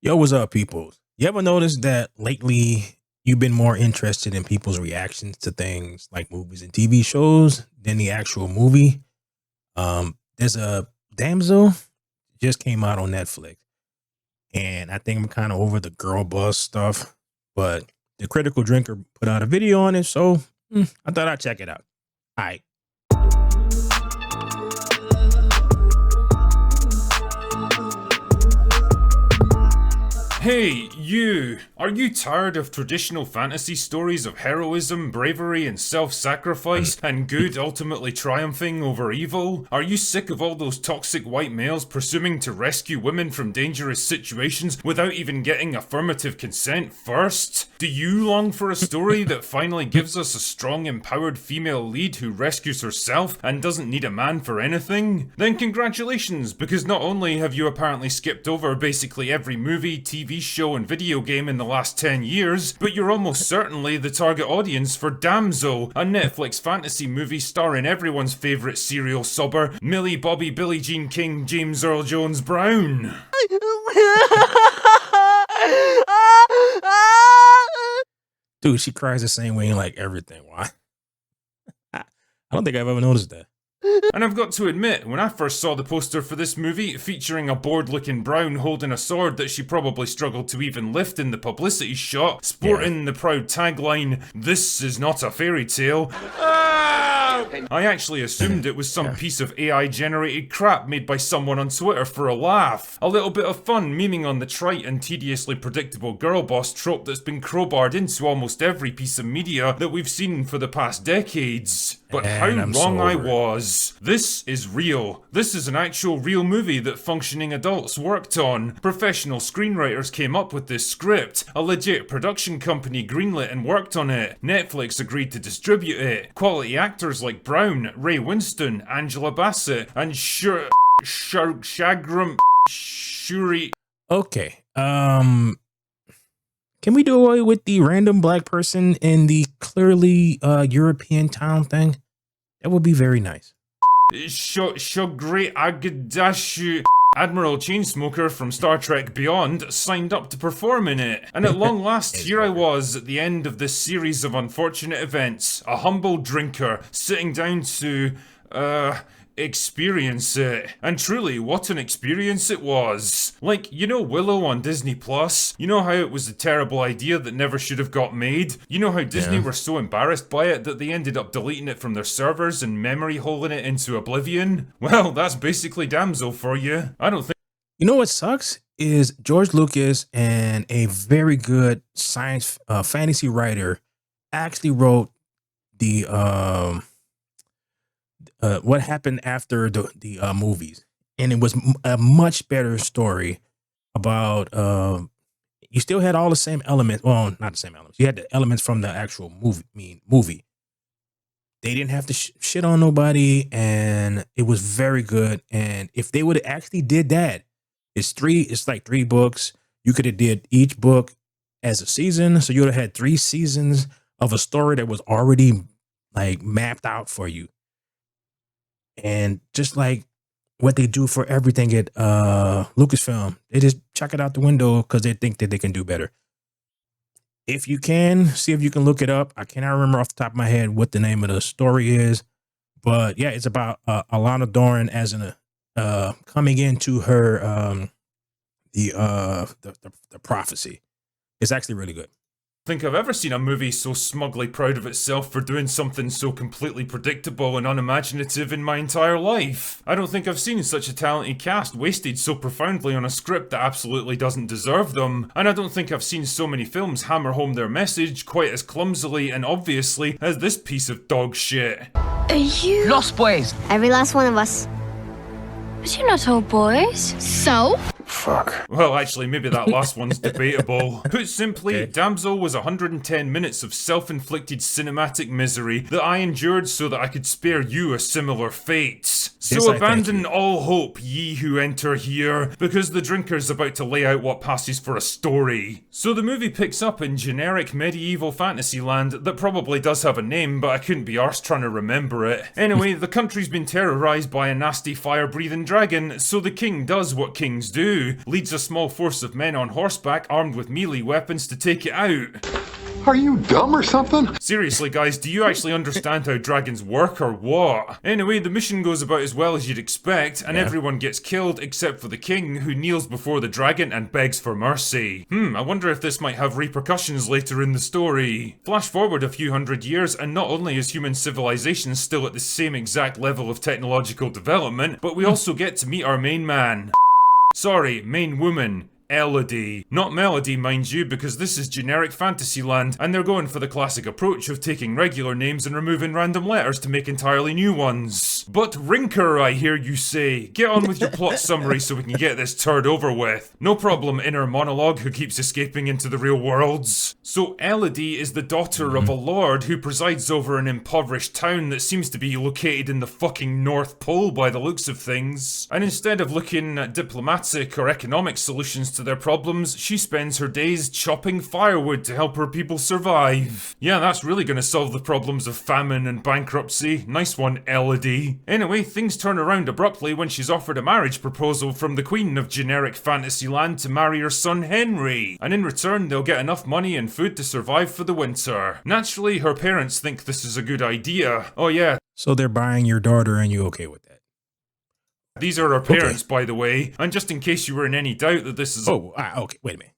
Yo, what's up, people? You ever noticed that lately you've been more interested in people's reactions to things like movies and TV shows than the actual movie? There's a Damsel just came out on Netflix, and I think I'm kind of over the girl buzz stuff, but the Critical Drinker put out a video on it, so I thought I'd check it out. All right. Hey, you! Are you tired of traditional fantasy stories of heroism, bravery, and self-sacrifice, and good ultimately triumphing over evil? Are you sick of all those toxic white males presuming to rescue women from dangerous situations without even getting affirmative consent first? Do you long for a story that finally gives us a strong, empowered female lead who rescues herself and doesn't need a man for anything? Then congratulations, because not only have you apparently skipped over basically every movie, TV show and video game in the last 10 years, but you're almost certainly the target audience for Damsel, a Netflix fantasy movie starring everyone's favourite serial sobber, Millie Bobby Billie Jean King James Earl Jones Brown. Dude, she cries the same way in like everything. Why? I don't think I've ever noticed that. And I've got to admit, when I first saw the poster for this movie, featuring a bored-looking Brown holding a sword that she probably struggled to even lift in the publicity shot, sporting the proud tagline, "This is not a fairy tale," I actually assumed it was some piece of AI-generated crap made by someone on Twitter for a laugh. A little bit of fun memeing on the trite and tediously predictable girl boss trope that's been crowbarred into almost every piece of media that we've seen for the past decades. But how wrong I was. This is real. This is an actual real movie that functioning adults worked on. Professional screenwriters came up with this script. A legit production company greenlit and worked on it. Netflix agreed to distribute it. Quality actors like Brown, Ray Winston, Angela Bassett, and Shagram Shuri. Okay. Can we do away with the random black person in the clearly European town thing? That would be very nice. Shogri Agadashu. Admiral Chainsmoker from Star Trek Beyond signed up to perform in it. And at long last, here I was at the end of this series of unfortunate events. A humble drinker, sitting down to, experience it. And truly, what an experience it was. Like, you know Willow on Disney Plus? You know how it was a terrible idea that never should have got made? You know how Disney were so embarrassed by it that they ended up deleting it from their servers and memory holing it into oblivion? Well, that's basically Damsel for you. I don't think— You know what sucks? Is George Lucas and a very good science fantasy writer actually wrote the what happened after the movies, and it was a much better story about you still had all the same elements. Well, not the same elements. You had the elements from the actual movie. They didn't have to shit on nobody, and it was very good. And if they would have actually did that, it's like 3 books. You could have did each book as a season, so you would have had 3 seasons of a story that was already like mapped out for you. And just like what they do for everything at Lucasfilm, they just chuck it out the window because they think that they can do better. If you can, see if you can look it up. I cannot remember off the top of my head what the name of the story is, but yeah, it's about Alana Doran as an coming into her the prophecy. It's actually really good. think I've ever seen a movie so smugly proud of itself for doing something so completely predictable and unimaginative in my entire life. I don't think I've seen such a talented cast wasted so profoundly on a script that absolutely doesn't deserve them, and I don't think I've seen so many films hammer home their message quite as clumsily and obviously as this piece of dog shit. Are you Lost Boys? Every last one of us. But you're not all boys. So? Fuck. Well, actually, maybe that last one's debatable. Put simply, Damsel was 110 minutes of self-inflicted cinematic misery that I endured so that I could spare you a similar fate. So Yes, abandon all hope, ye who enter here, because the drinker's about to lay out what passes for a story. So the movie picks up in generic medieval fantasy land that probably does have a name, but I couldn't be arsed trying to remember it. Anyway, the country's been terrorized by a nasty fire-breathing dragon, so the king does what kings do. now, leads a small force of men on horseback armed with melee weapons to take it out. Are you dumb or something? Seriously guys, do you actually understand how dragons work or what? Anyway, the mission goes about as well as you'd expect, and everyone gets killed except for the king, who kneels before the dragon and begs for mercy. I wonder if this might have repercussions later in the story. Flash forward a few hundred years, and not only is human civilization still at the same exact level of technological development, but we also get to meet our main man. Sorry, main woman. Elodie. Not Melody, mind you, because this is generic Fantasyland, and they're going for the classic approach of taking regular names and removing random letters to make entirely new ones. But Rinker, I hear you say. Get on with your plot summary so we can get this turd over with. No problem, inner monologue who keeps escaping into the real worlds. So Elodie is the daughter of a lord who presides over an impoverished town that seems to be located in the fucking North Pole by the looks of things. And instead of looking at diplomatic or economic solutions to their problems, she spends her days chopping firewood to help her people survive. Yeah, that's really gonna solve the problems of famine and bankruptcy. Nice one, Elodie. Anyway, things turn around abruptly when she's offered a marriage proposal from the queen of generic Fantasyland to marry her son Henry, and in return they'll get enough money and food to survive for the winter. Naturally, her parents think this is a good idea. Oh yeah. So they're buying your daughter and you okay with that? These are her parents, by the way, and just in case you were in any doubt that this is— okay, wait a minute.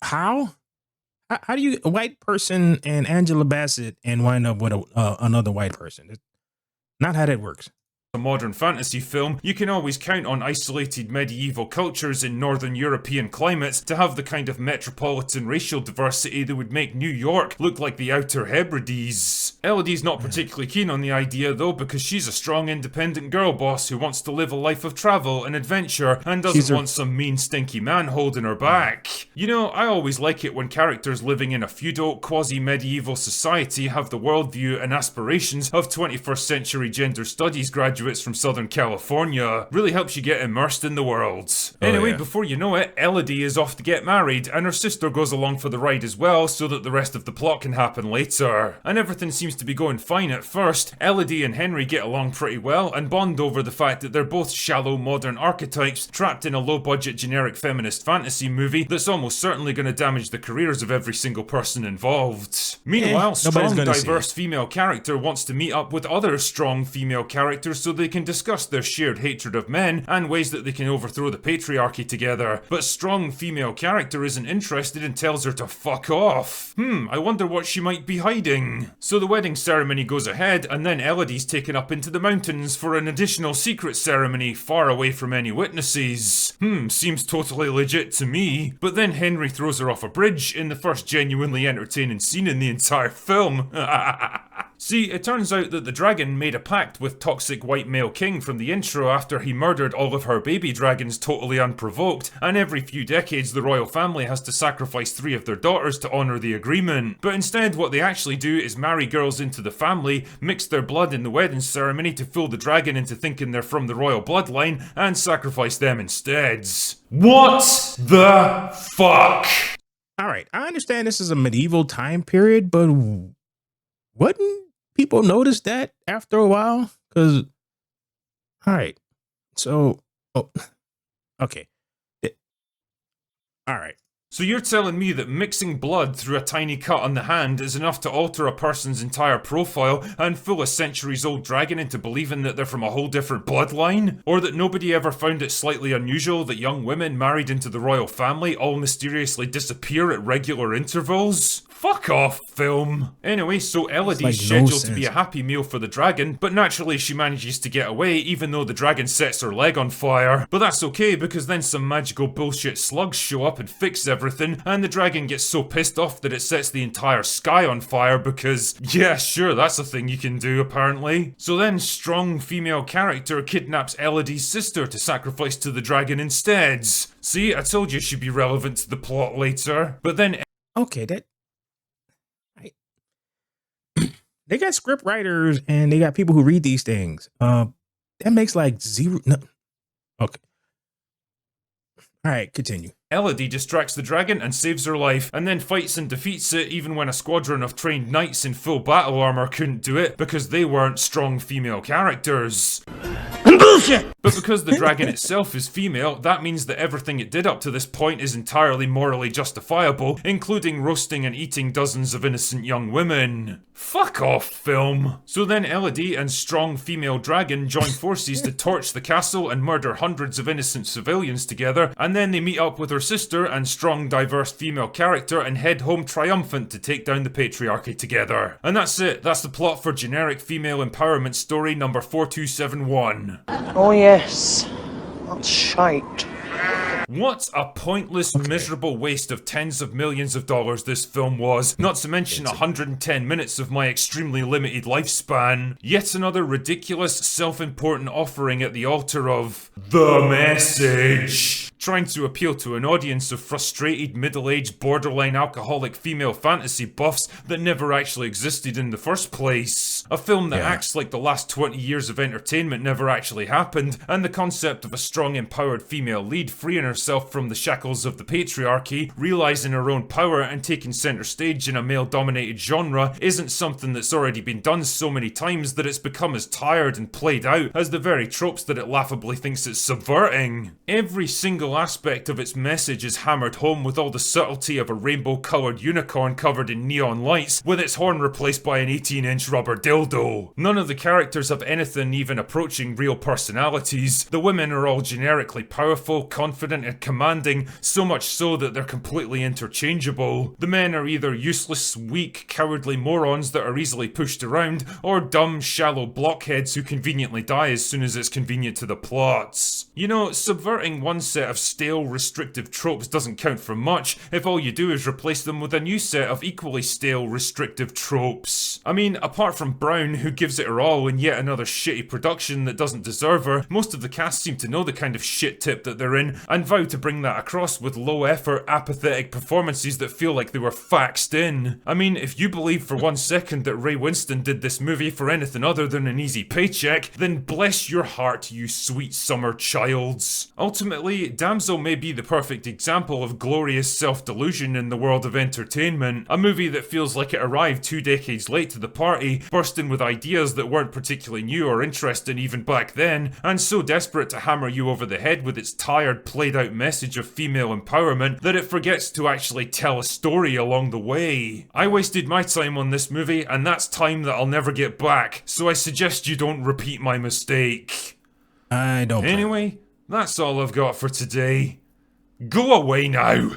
How do you, a white person and Angela Bassett and wind up with another white person? It's not how that works. A modern fantasy film, you can always count on isolated medieval cultures in northern European climates to have the kind of metropolitan racial diversity that would make New York look like the Outer Hebrides. Elodie's not particularly keen on the idea though, because she's a strong independent girl boss who wants to live a life of travel and adventure and doesn't want some mean stinky man holding her back. You know, I always like it when characters living in a feudal, quasi-medieval society have the worldview and aspirations of 21st century gender studies graduates from Southern California. Really helps you get immersed in the world. Anyway, before you know it, Elodie is off to get married, and her sister goes along for the ride as well, so that the rest of the plot can happen later. And everything seems to be going fine at first. Elodie and Henry get along pretty well, and bond over the fact that they're both shallow modern archetypes trapped in a low-budget generic feminist fantasy movie that's almost certainly going to damage the careers of every single person involved. Meanwhile, strong, diverse female character wants to meet up with other strong female characters so they can discuss their shared hatred of men and ways that they can overthrow the patriarchy together. But strong female character isn't interested and tells her to fuck off. I wonder what she might be hiding. So the wedding ceremony goes ahead, and then Elodie's taken up into the mountains for an additional secret ceremony far away from any witnesses. Seems totally legit to me. But then Henry throws her off a bridge in the first genuinely entertaining scene in the entire film. See, it turns out that the dragon made a pact with toxic white male king from the intro after he murdered all of her baby dragons totally unprovoked, and every few decades the royal family has to sacrifice 3 of their daughters to honour the agreement. But instead what they actually do is marry girls into the family, mix their blood in the wedding ceremony to fool the dragon into thinking they're from the royal bloodline, and sacrifice them instead. What the fuck? Alright, I understand this is a medieval time period, but wouldn't people notice that after a while? Because, alright, so, okay. Alright. So you're telling me that mixing blood through a tiny cut on the hand is enough to alter a person's entire profile and fool a centuries-old dragon into believing that they're from a whole different bloodline? Or that nobody ever found it slightly unusual that young women married into the royal family all mysteriously disappear at regular intervals? Fuck off, film. Anyway, so Elodie's scheduled to be a happy meal for the dragon, but naturally she manages to get away even though the dragon sets her leg on fire. But that's okay because then some magical bullshit slugs show up and fix everything, and the dragon gets so pissed off that it sets the entire sky on fire because, yeah, sure, that's a thing you can do apparently. So then strong female character kidnaps Elodie's sister to sacrifice to the dragon instead. See, I told you she'd be relevant to the plot later. But then okay, they got script writers and they got people who read these things. That makes like zero. No. Okay. All right, continue. Elodie distracts the dragon and saves her life, and then fights and defeats it even when a squadron of trained knights in full battle armor couldn't do it because they weren't strong female characters. bullshit! But because the dragon itself is female, that means that everything it did up to this point is entirely morally justifiable, including roasting and eating dozens of innocent young women. Fuck off, film. So then Elodie and strong female dragon join forces to torch the castle and murder hundreds of innocent civilians together, and then they meet up with her sister and strong diverse female character and head home triumphant to take down the patriarchy together. And that's it. That's the plot for generic female empowerment story number 4271. Oh yes, that's shite. What a pointless, miserable waste of tens of millions of dollars this film was, not to mention 110 minutes of my extremely limited lifespan. Yet another ridiculous, self-important offering at the altar of the message. Trying to appeal to an audience of frustrated, middle-aged, borderline alcoholic female fantasy buffs that never actually existed in the first place. A film that acts like the last 20 years of entertainment never actually happened, and the concept of a strong, empowered female lead freeing herself from the shackles of the patriarchy, realizing her own power and taking center stage in a male-dominated genre isn't something that's already been done so many times that it's become as tired and played out as the very tropes that it laughably thinks it's subverting. Every single aspect of its message is hammered home with all the subtlety of a rainbow-coloured unicorn covered in neon lights, with its horn replaced by an 18-inch rubber dildo. None of the characters have anything even approaching real personalities. The women are all generically powerful, confident, and commanding, so much so that they're completely interchangeable. The men are either useless, weak, cowardly morons that are easily pushed around, or dumb, shallow blockheads who conveniently die as soon as it's convenient to the plots. You know, subverting one set of stale, restrictive tropes doesn't count for much if all you do is replace them with a new set of equally stale, restrictive tropes. I mean, apart from Brown, who gives it her all in yet another shitty production that doesn't deserve her, most of the cast seem to know the kind of shit tip that they're in, and vow to bring that across with low-effort, apathetic performances that feel like they were faxed in. I mean, if you believe for 1 second that Ray Winston did this movie for anything other than an easy paycheck, then bless your heart, you sweet summer childs. Ultimately, Damsel may be the perfect example of glorious self-delusion in the world of entertainment. A movie that feels like it arrived 2 decades late to the party, bursting with ideas that weren't particularly new or interesting even back then, and so desperate to hammer you over the head with its tired, played-out message of female empowerment that it forgets to actually tell a story along the way. I wasted my time on this movie, and that's time that I'll never get back, so I suggest you don't repeat my mistake. I don't. Anyway, that's all I've got for today. Go away now!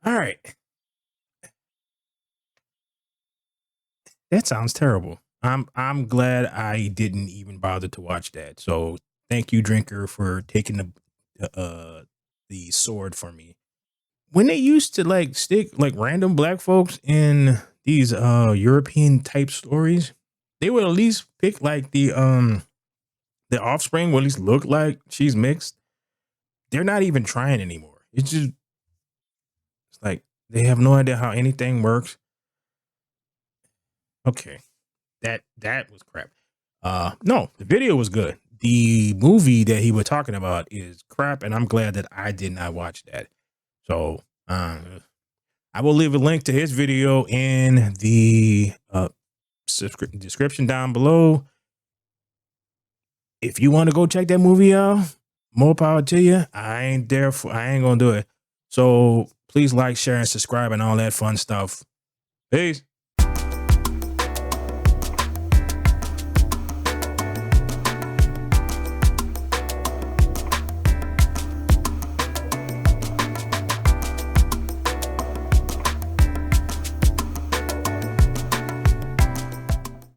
Alright. That sounds terrible. I'm glad I didn't even bother to watch that. So thank you, Drinker, for taking the sword for me. When they used to like stick like random black folks in these European type stories, they would at least pick like the offspring will at least look like she's mixed. They're not even trying anymore. It's like they have no idea how anything works. Okay. That was crap. No, the video was good. The movie that he was talking about is crap, and I'm glad that I did not watch that. So I will leave a link to his video in the description down below. If you want to go check that movie out, more power to you. I ain't gonna do it. So please like, share, and subscribe and all that fun stuff. Peace.